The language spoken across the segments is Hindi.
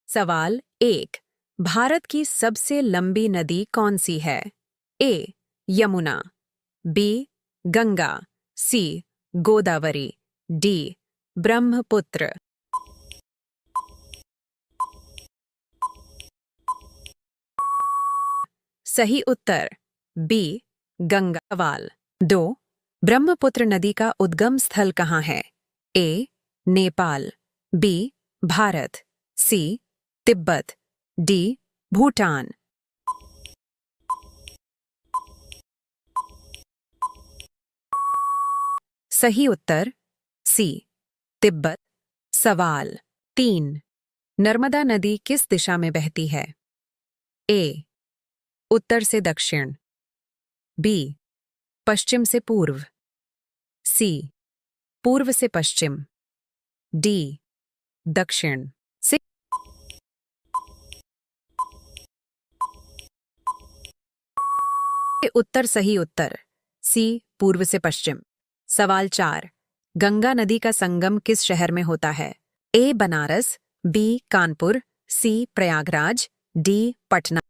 सवाल 1। भारत की सबसे लंबी नदी कौन सी है? ए. यमुना, बी. गंगा, सी. गोदावरी, डी. ब्रह्मपुत्र। सही उत्तर बी. गंगा। सवाल 2। ब्रह्मपुत्र नदी का उद्गम स्थल कहाँ है? ए. नेपाल, बी. भारत, सी. तिब्बत, डी. भूटान। सही उत्तर सी. तिब्बत। सवाल 3। नर्मदा नदी किस दिशा में बहती है? ए. उत्तर से दक्षिण, बी. पश्चिम से पूर्व, सी. पूर्व से पश्चिम, डी. दक्षिण से। उत्तर सही उत्तर सी. पूर्व से पश्चिम। सवाल 4। गंगा नदी का संगम किस शहर में होता है? ए. बनारस, बी. कानपुर, सी. प्रयागराज, डी. पटना।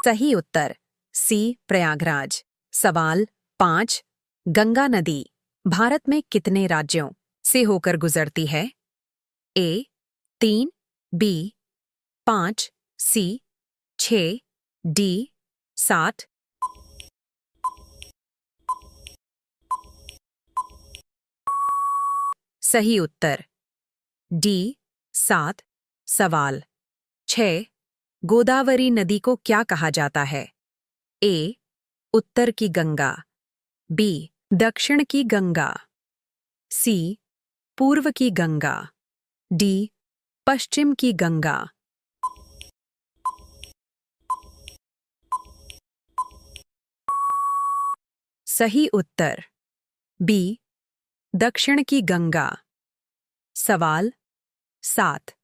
सही उत्तर सी. प्रयागराज। सवाल 5। गंगा नदी भारत में कितने राज्यों से होकर गुजरती है? ए. 3, बी. 5, सी. 6, डी. 7। सही उत्तर डी. 7। सवाल 6। गोदावरी नदी को क्या कहा जाता है? ए. उत्तर की गंगा, बी. दक्षिण की गंगा, सी. पूर्व की गंगा, डी. पश्चिम की गंगा। सही उत्तर बी. दक्षिण की गंगा। सवाल 7।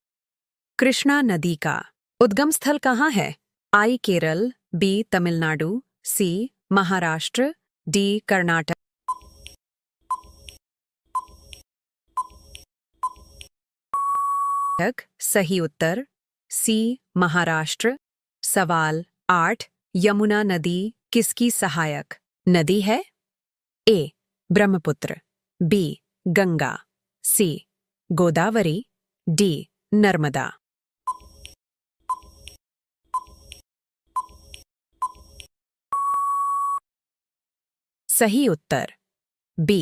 कृष्णा नदी का उद्गम स्थल कहाँ है? आई. केरल, बी. तमिलनाडु, सी. महाराष्ट्र, डी. कर्नाटक। सही उत्तर सी. महाराष्ट्र। सवाल 8। यमुना नदी किसकी सहायक नदी है? ए. ब्रह्मपुत्र, बी. गंगा, सी. गोदावरी, डी. नर्मदा। सही उत्तर बी.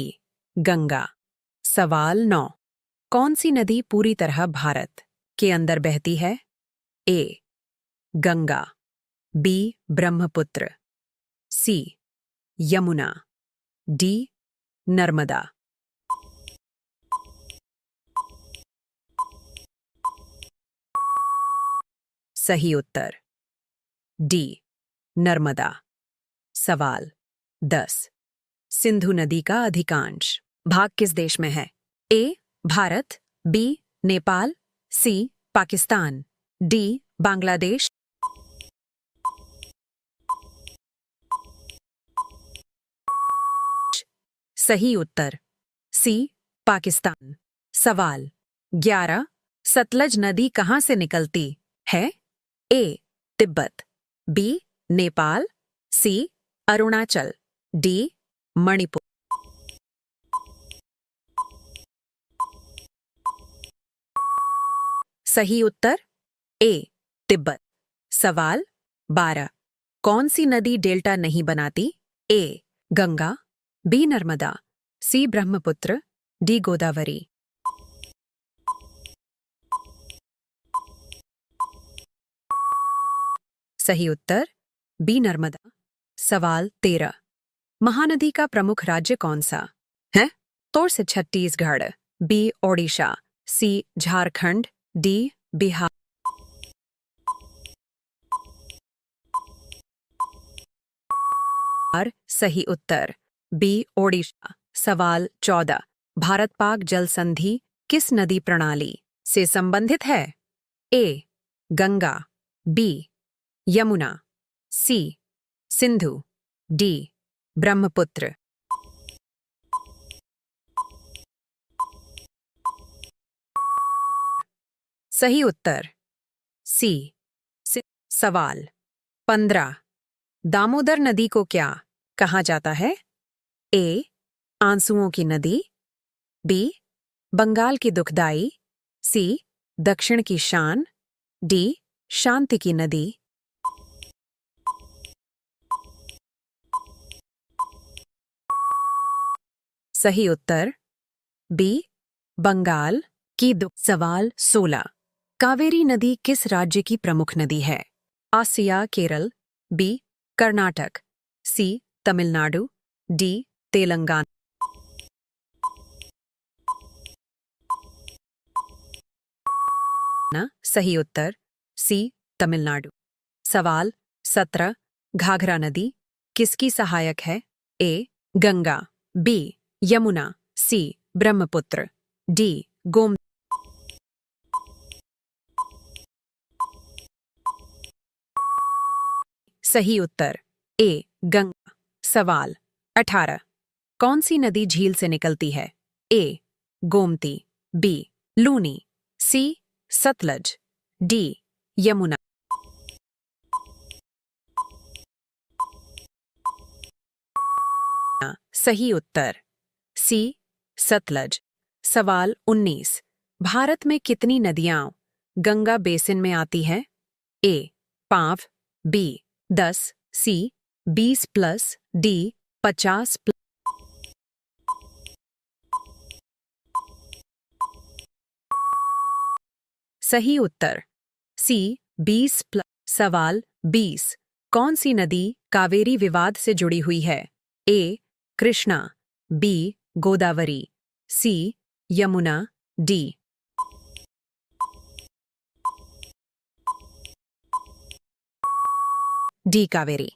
गंगा। सवाल 9। कौन सी नदी पूरी तरह भारत के अंदर बहती है? ए. गंगा, बी. ब्रह्मपुत्र, सी. यमुना, डी. नर्मदा। सही उत्तर डी. नर्मदा। सवाल 10। सिंधु नदी का अधिकांश भाग किस देश में है? ए. भारत, बी. नेपाल, सी. पाकिस्तान, डी. बांग्लादेश। सही उत्तर सी. पाकिस्तान। सवाल 11। सतलज नदी कहाँ से निकलती है? ए. तिब्बत, बी. नेपाल, सी. अरुणाचल, डी. मणिपुर। सही उत्तर ए. तिब्बत। सवाल 12। कौन सी नदी डेल्टा नहीं बनाती? ए. गंगा, बी. नर्मदा, सी. ब्रह्मपुत्र, डी. गोदावरी। सही उत्तर बी. नर्मदा। सवाल 13। महानदी का प्रमुख राज्य कौन सा है? तो से छत्तीसगढ़, बी. ओडिशा, सी. झारखंड, डी. बिहार। सही उत्तर बी. ओडिशा। सवाल 14। भारत पाक जल संधि किस नदी प्रणाली से संबंधित है? ए. गंगा, बी. यमुना, सी. सिंधु, डी. ब्रह्मपुत्र। सही उत्तर सी। सवाल 15। दामोदर नदी को क्या कहा जाता है? ए, आंसुओं की नदी, बी, बंगाल की दुखदाई, सी, दक्षिण की शान, डी, शांति की नदी। सही उत्तर बी, बंगाल की दुख। सवाल 16। कावेरी नदी किस राज्य की प्रमुख नदी है? आसिया केरल, बी, कर्नाटक, सी, तमिलनाडु, डी, तेलंगाना। सही उत्तर सी, तमिलनाडु। सवाल 17। घाघरा नदी किसकी सहायक है? ए, गंगा, बी, यमुना, सी, ब्रह्मपुत्र, डी, गोमती। सही उत्तर ए, गंगा। सवाल 18। कौन सी नदी झील से निकलती है? ए, गोमती, बी, लूनी, सी, सतलज, डी, यमुना। सही उत्तर सी, सतलज। सवाल 19। भारत में कितनी नदियां गंगा बेसिन में आती हैं? ए, 5, बी, 10, सी, 20+, डी, 50+। सही उत्तर सी, 20+। सवाल 20। कौन सी नदी कावेरी विवाद से जुड़ी हुई है? ए, कृष्णा, बी, गोदावरी, सी, यमुना, डी। डी, कावेरी।